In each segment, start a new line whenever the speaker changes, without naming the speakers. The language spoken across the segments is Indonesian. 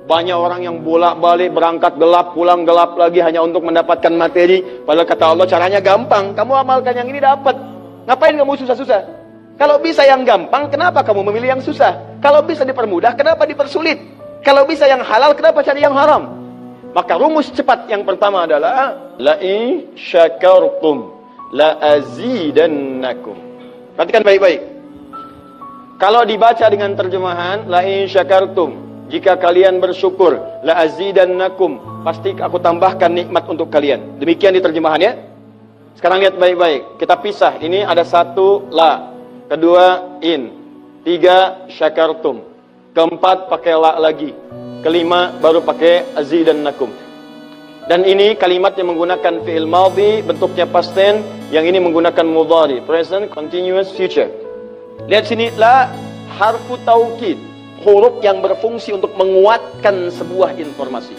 Banyak orang yang bolak-balik berangkat gelap, pulang gelap lagi hanya untuk mendapatkan materi. Padahal kata Allah caranya gampang. Kamu amalkan yang ini dapat. Ngapain kamu susah-susah? Kalau bisa yang gampang, kenapa kamu memilih yang susah? Kalau bisa dipermudah, kenapa dipersulit? Kalau bisa yang halal, kenapa cari yang haram? Maka rumus cepat yang pertama adalah la in syakartum la azidannakum. Perhatikan baik-baik. Kalau dibaca dengan terjemahan la in syakartum, jika kalian bersyukur, la azidannakum, pasti aku tambahkan nikmat untuk kalian. Demikian di terjemahannya. Sekarang lihat baik-baik. Kita pisah. Ini ada satu la, kedua in, tiga syakartum, keempat pakai la lagi, kelima baru pakai azidannakum. Dan ini kalimat yang menggunakan fi'il madhi, bentuknya past tense, yang ini menggunakan mudhari, present continuous future. Lihat sini, la harfu taukid, huruf yang berfungsi untuk menguatkan sebuah informasi,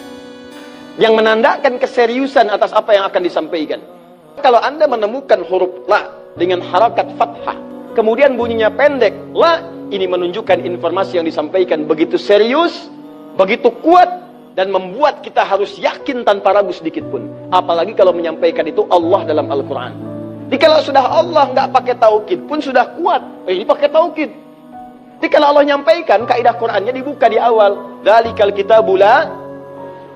yang menandakan keseriusan atas apa yang akan disampaikan. Kalau Anda menemukan huruf la dengan harakat fathah, kemudian bunyinya pendek, la, ini menunjukkan informasi yang disampaikan begitu serius, begitu kuat, dan membuat kita harus yakin tanpa ragu sedikit pun. Apalagi kalau menyampaikan itu Allah dalam Al-Quran. Jadi kalau sudah Allah nggak pakai taukid pun sudah kuat, ini pakai taukid. Jadi kalau Allah nyampaikan, kaidah Qurannya dibuka di awal. Dzalikal kitabu la,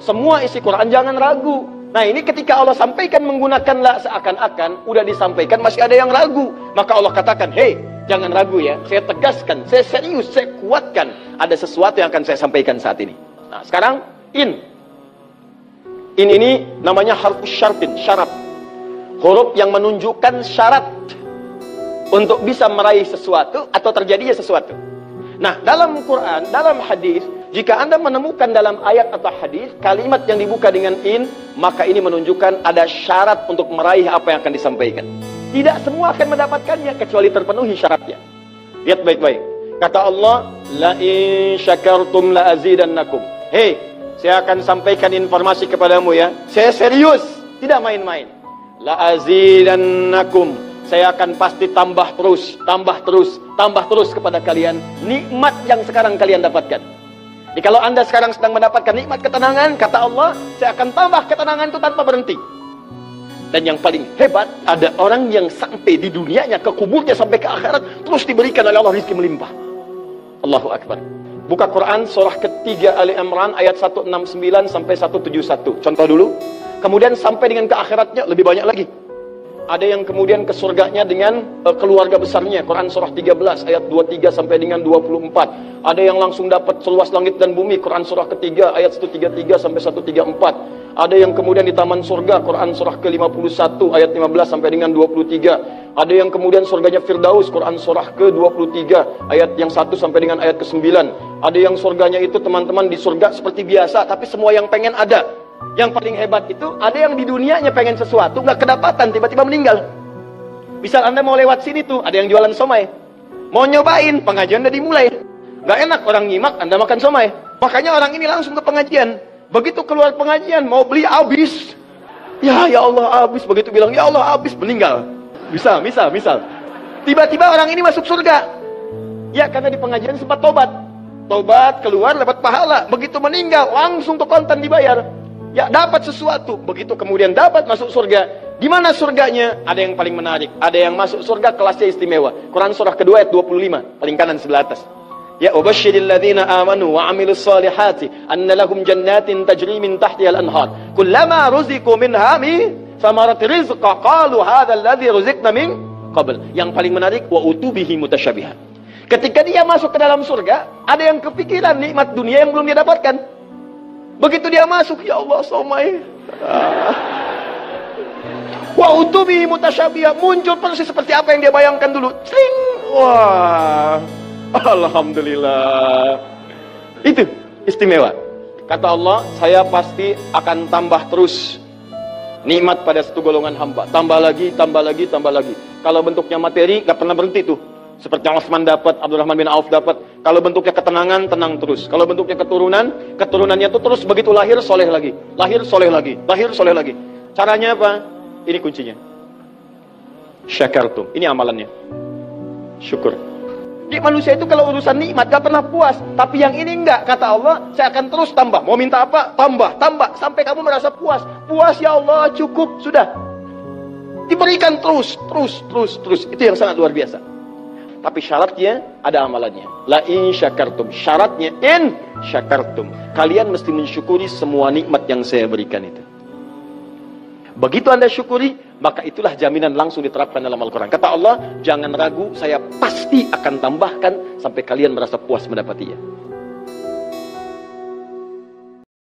semua isi Quran jangan ragu. Nah ini ketika Allah sampaikan menggunakan la, seakan-akan udah disampaikan masih ada yang ragu. Maka Allah katakan, hei, jangan ragu ya, saya tegaskan, saya serius, saya kuatkan. Ada sesuatu yang akan saya sampaikan saat ini. Nah sekarang in ini namanya harfus syartin, syarat. Huruf yang menunjukkan syarat untuk bisa meraih sesuatu atau terjadinya sesuatu. Nah dalam Quran, dalam hadis, jika Anda menemukan dalam ayat atau hadis kalimat yang dibuka dengan in, maka ini menunjukkan ada syarat untuk meraih apa yang akan disampaikan. Tidak semua akan mendapatkannya kecuali terpenuhi syaratnya. Lihat baik-baik. Kata Allah, la in syakartum la azidannakum. Hei, saya akan sampaikan informasi kepadamu ya. Saya serius, tidak main-main. La azidannakum. Saya akan pasti tambah terus, tambah terus, tambah terus kepada kalian nikmat yang sekarang kalian dapatkan. Jadi kalau Anda sekarang sedang mendapatkan nikmat ketenangan, kata Allah, saya akan tambah ketenangan itu tanpa berhenti. Dan yang paling hebat, ada orang yang sampai di dunianya, ke kuburnya sampai ke akhirat, terus diberikan oleh Allah rizki melimpah. Allahu Akbar. Buka Quran surah ketiga Ali Imran ayat 169 sampai 171. Contoh dulu. Kemudian sampai dengan ke akhiratnya lebih banyak lagi. Ada yang kemudian ke surganya dengan keluarga besarnya. Quran surah 13 ayat 23 sampai dengan 24. Ada yang langsung dapat seluas langit dan bumi. Quran surah ketiga ayat 133 sampai 134. Ada yang kemudian di taman surga. Quran surah ke-51 ayat 15 sampai dengan 23. Ada yang kemudian surganya Firdaus. Quran surah ke-23 ayat yang 1 sampai dengan ayat ke-9. Ada yang surganya itu teman-teman di surga seperti biasa, tapi semua yang pengen ada. Yang paling hebat itu, ada yang di dunianya pengen sesuatu, nggak kedapatan, tiba-tiba meninggal. Misal Anda mau lewat sini tuh, ada yang jualan somai. Mau nyobain, pengajian udah dimulai. Nggak enak orang nyimak, Anda makan somai. Makanya orang ini langsung ke pengajian. Begitu keluar pengajian, mau beli habis. Ya Allah habis. Begitu bilang, ya Allah habis, meninggal. Misal. Tiba-tiba orang ini masuk surga. Ya, karena di pengajian sempat tobat. Tobat, keluar, dapat pahala. Begitu meninggal, langsung ke kontan dibayar. Ya, dapat sesuatu. Begitu kemudian dapat masuk surga. Di mana surganya? Ada yang paling menarik. Ada yang masuk surga kelasnya istimewa. Quran surah kedua ayat 25, paling kanan sebelah atas. Ya, wabashshiril ladzina amanu wa 'amilus solihati anna lahum jannatin tajri min tahtiha al-anhar. Kullama ruziqu minha min thamarati rizqa qalu hadzal ladzi ruziqna min qabl. Yang paling menarik, wa utubihi mutasyabihan. Ketika dia masuk ke dalam surga, ada yang kepikiran nikmat dunia yang belum dia dapatkan. Begitu dia masuk, ya Allah, somai. Wa utubi mutasyabihah, muncul persis seperti apa yang dia bayangkan dulu. Cling. Wah, alhamdulillah. Itu istimewa. Kata Allah, saya pasti akan tambah terus nikmat pada satu golongan hamba. Tambah lagi, tambah lagi, tambah lagi. Kalau bentuknya materi, nggak pernah berhenti tuh. Seperti Utsman dapat, Abdurrahman bin Auf dapat. Kalau bentuknya ketenangan, tenang terus. Kalau bentuknya keturunan, keturunannya itu terus begitu lahir, soleh lagi. Lahir, soleh lagi. Lahir, soleh lagi. Caranya apa? Ini kuncinya. Syakartum. Ini amalannya. Syukur. Di manusia itu kalau urusan nikmat gak pernah puas. Tapi yang ini enggak, kata Allah, saya akan terus tambah. Mau minta apa? Tambah, tambah. Sampai kamu merasa puas. Puas ya Allah, cukup, sudah. Diberikan terus. Itu yang sangat luar biasa. Tapi syaratnya ada amalannya. La in syakartum. Syaratnya in syakartum. Kalian mesti mensyukuri semua nikmat yang saya berikan itu. Begitu Anda syukuri, maka itulah jaminan langsung diterapkan dalam Al-Quran. Kata Allah, jangan ragu, saya pasti akan tambahkan sampai kalian merasa puas mendapatinya.